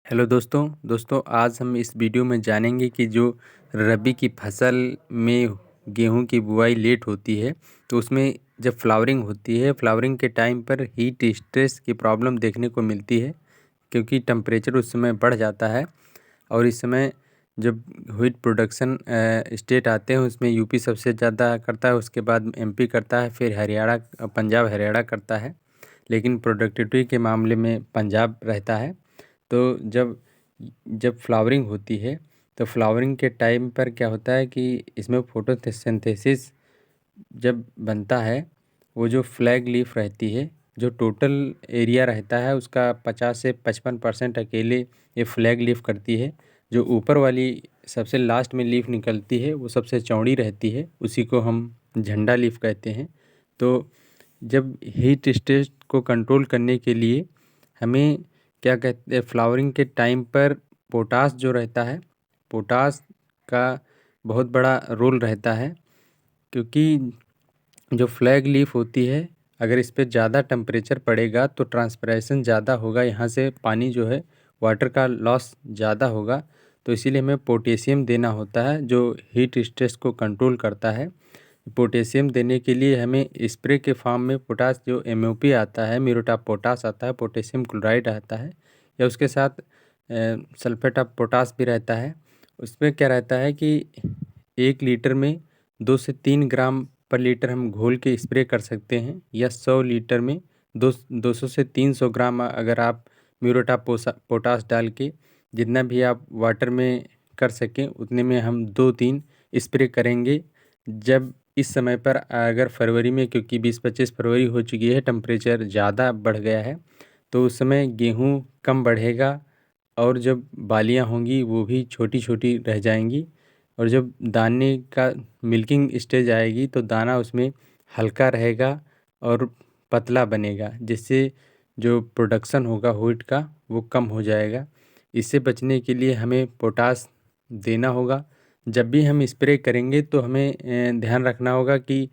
Hello दोस्तों आज हम इस वीडियो में जानेंगे कि जो रबी की फसल में गेहूं की बुआई लेट होती है तो उसमें जब फ्लावरिंग होती है फ्लावरिंग के टाइम पर हीट स्ट्रेस की प्रॉब्लम देखने को मिलती है क्योंकि टेम्परेचर उस समय बढ़ जाता है। और इस समय जब व्हीट प्रोडक्शन स्टेट आते हैं उसमें यूपी सबसे ज़्यादा करता है, उसके बाद एमपी करता है, फिर हरियाणा पंजाब हरियाणा करता है, लेकिन प्रोडक्टिविटी के मामले में पंजाब रहता है। तो जब जब फ्लावरिंग होती है तो फ्लावरिंग के टाइम पर क्या होता है कि इसमें फोटोसिंथेसिस जब बनता है, वो जो फ्लैग लीफ रहती है, जो टोटल एरिया रहता है उसका 50 से 55% अकेले ये फ्लैग लीफ करती है। जो ऊपर वाली सबसे लास्ट में लीफ निकलती है वो सबसे चौड़ी रहती है, उसी को हम झंडा लीफ कहते हैं। तो जब हीट स्ट्रेस को कंट्रोल करने के लिए हमें क्या कहते हैं, फ्लावरिंग के टाइम पर पोटास जो रहता है, पोटास का बहुत बड़ा रोल रहता है। क्योंकि जो फ्लैग लीफ होती है, अगर इस पे ज़्यादा टेम्परेचर पड़ेगा तो ट्रांसपिरेशन ज़्यादा होगा, यहाँ से पानी जो है वाटर का लॉस ज़्यादा होगा। तो इसीलिए हमें पोटेशियम देना होता है जो हीट स्ट्रेस को कंट्रोल करता है। पोटेशियम देने के लिए हमें स्प्रे के फॉर्म में पोटास जो एमओपी आता है, म्यूरेट ऑफ पोटास आता है, पोटेशियम क्लोराइड आता है, या उसके साथ सल्फेट ऑफ पोटास भी रहता है। उसमें क्या रहता है कि 1 लीटर में 2 से 3 ग्राम पर लीटर हम घोल के स्प्रे कर सकते हैं, या 100 लीटर में 200 से 300 ग्राम अगर आप म्यूरेट ऑफ पोटास डाल के जितना भी आप वाटर में कर सकें उतने में हम 2-3 स्प्रे करेंगे। जब इस समय पर अगर फरवरी में, क्योंकि 20-25 फरवरी हो चुकी है, टेम्परेचर ज़्यादा बढ़ गया है, तो उस समय गेहूँ कम बढ़ेगा और जब बालियाँ होंगी वो भी छोटी छोटी रह जाएंगी। और जब दाने का मिल्किंग स्टेज आएगी तो दाना उसमें हल्का रहेगा और पतला बनेगा, जिससे जो प्रोडक्शन होगा व्हीट का वो कम हो जाएगा। इससे बचने के लिए हमें पोटास देना होगा। जब भी हम स्प्रे करेंगे तो हमें ध्यान रखना होगा कि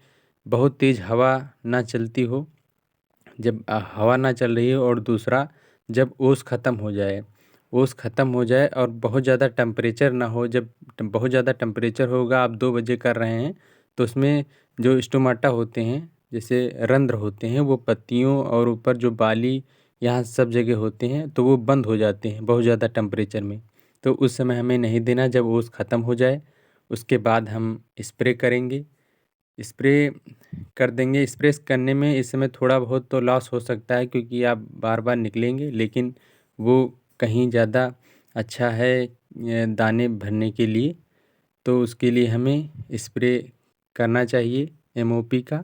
बहुत तेज़ हवा ना चलती हो, जब हवा ना चल रही हो, और दूसरा जब ओस ख़त्म हो जाए, ओस ख़त्म हो जाए और बहुत ज़्यादा टेम्परेचर ना हो। जब बहुत ज़्यादा टेम्परेचर होगा, आप 2 बजे कर रहे हैं, तो उसमें जो स्टोमाटा होते हैं, जैसे रंध्र होते हैं, वो पत्तियों और ऊपर जो बाली यहाँ सब जगह होते हैं, तो वो बंद हो जाते हैं बहुत ज़्यादा टेम्परेचर में। तो उस समय हमें नहीं देना, जब ओस ख़त्म हो जाए उसके बाद हम स्प्रे करेंगे। स्प्रे कर देंगे। स्प्रे करने में इस समय थोड़ा बहुत तो लॉस हो सकता है क्योंकि आप बार बार निकलेंगे, लेकिन वो कहीं ज़्यादा अच्छा है दाने भरने के लिए। तो उसके लिए हमें स्प्रे करना चाहिए एमओपी का।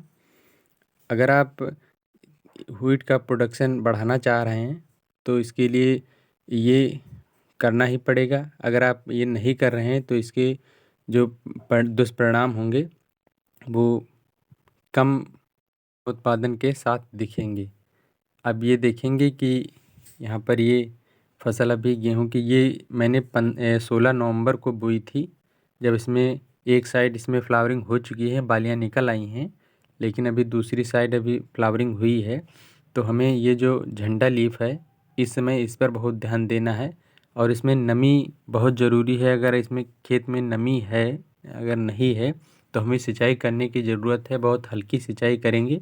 अगर आप व्हीट का प्रोडक्शन बढ़ाना चाह रहे हैं तो इसके लिए ये करना ही पड़ेगा। अगर आप ये नहीं कर रहे हैं तो इसके जो दुष्परिणाम होंगे वो कम उत्पादन के साथ दिखेंगे। अब ये देखेंगे कि यहाँ पर ये फसल अभी गेहूं की ये मैंने 16 नवंबर को बोई थी, जब इसमें एक साइड इसमें फ्लावरिंग हो चुकी है, बालियाँ निकल आई हैं, लेकिन अभी दूसरी साइड अभी फ्लावरिंग हुई है। तो हमें ये जो झंडा लीफ है इस समय इस पर बहुत ध्यान देना है, और इसमें नमी बहुत ज़रूरी है। अगर इसमें खेत में नमी है, अगर नहीं है तो हमें सिंचाई करने की ज़रूरत है, बहुत हल्की सिंचाई करेंगे।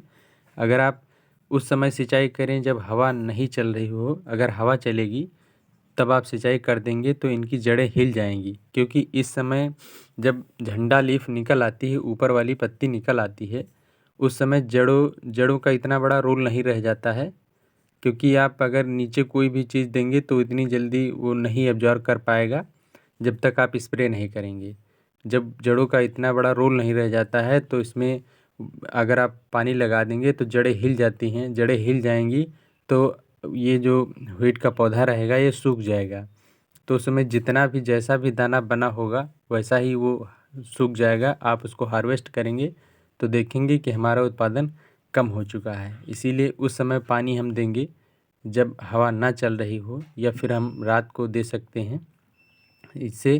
अगर आप उस समय सिंचाई करें जब हवा नहीं चल रही हो, अगर हवा चलेगी तब आप सिंचाई कर देंगे तो इनकी जड़ें हिल जाएंगी, क्योंकि इस समय जब झंडा लीफ निकल आती है, ऊपर वाली पत्ती निकल आती है, उस समय जड़ों जड़ों का इतना बड़ा रोल नहीं रह जाता है। क्योंकि आप अगर नीचे कोई भी चीज़ देंगे तो इतनी जल्दी वो नहीं एब्जॉर्ब कर पाएगा जब तक आप स्प्रे नहीं करेंगे। जब जड़ों का इतना बड़ा रोल नहीं रह जाता है तो इसमें अगर आप पानी लगा देंगे तो जड़ें हिल जाती हैं, जड़ें हिल जाएंगी तो ये जो व्हीट का पौधा रहेगा ये सूख जाएगा। तो उस समय जितना भी जैसा भी दाना बना होगा वैसा ही वो सूख जाएगा। आप उसको हार्वेस्ट करेंगे तो देखेंगे कि हमारा उत्पादन कम हो चुका है। इसीलिए उस समय पानी हम देंगे जब हवा ना चल रही हो, या फिर हम रात को दे सकते हैं। इससे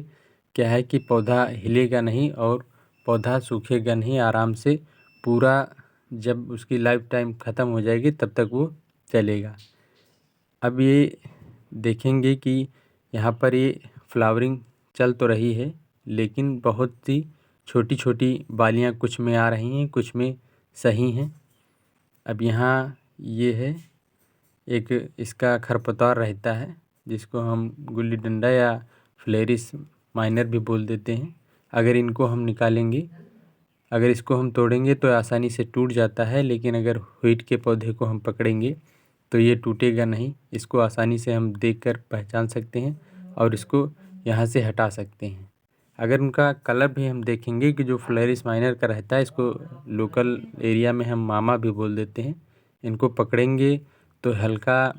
क्या है कि पौधा हिलेगा नहीं और पौधा सूखेगा नहीं, आराम से पूरा जब उसकी लाइफ टाइम ख़त्म हो जाएगी तब तक वो चलेगा। अब ये देखेंगे कि यहाँ पर ये फ्लावरिंग चल तो रही है, लेकिन बहुत सी छोटी छोटी बालियाँ कुछ में आ रही हैं, कुछ में सही हैं। अब यहाँ ये है, एक इसका खरपतवार रहता है जिसको हम गुल्ली डंडा या फ्लेरिस माइनर भी बोल देते हैं। अगर इनको हम निकालेंगे, अगर इसको हम तोड़ेंगे तो आसानी से टूट जाता है, लेकिन अगर व्हीट के पौधे को हम पकड़ेंगे तो ये टूटेगा नहीं। इसको आसानी से हम देखकर पहचान सकते हैं और इसको यहाँ से हटा सकते हैं। अगर उनका कलर भी हम देखेंगे कि जो फ्लेरिस माइनर का रहता है, इसको लोकल एरिया में हम मामा भी बोल देते हैं। इनको पकड़ेंगे तो हल्का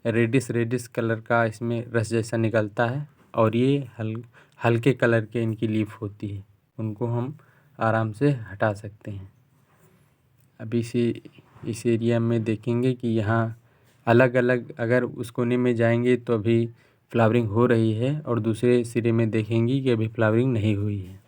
रेडिश कलर का इसमें रस जैसा निकलता है और ये हल्के कलर के इनकी लीफ होती है। उनको हम आराम से हटा सकते हैं। अभी से इस एरिया में देखेंगे कि यहाँ अलग अलग, अगर उस कोने में जाएंगे तो अभी फ्लावरिंग हो रही है और दूसरे सिरे में देखेंगे कि अभी फ्लावरिंग नहीं हुई है।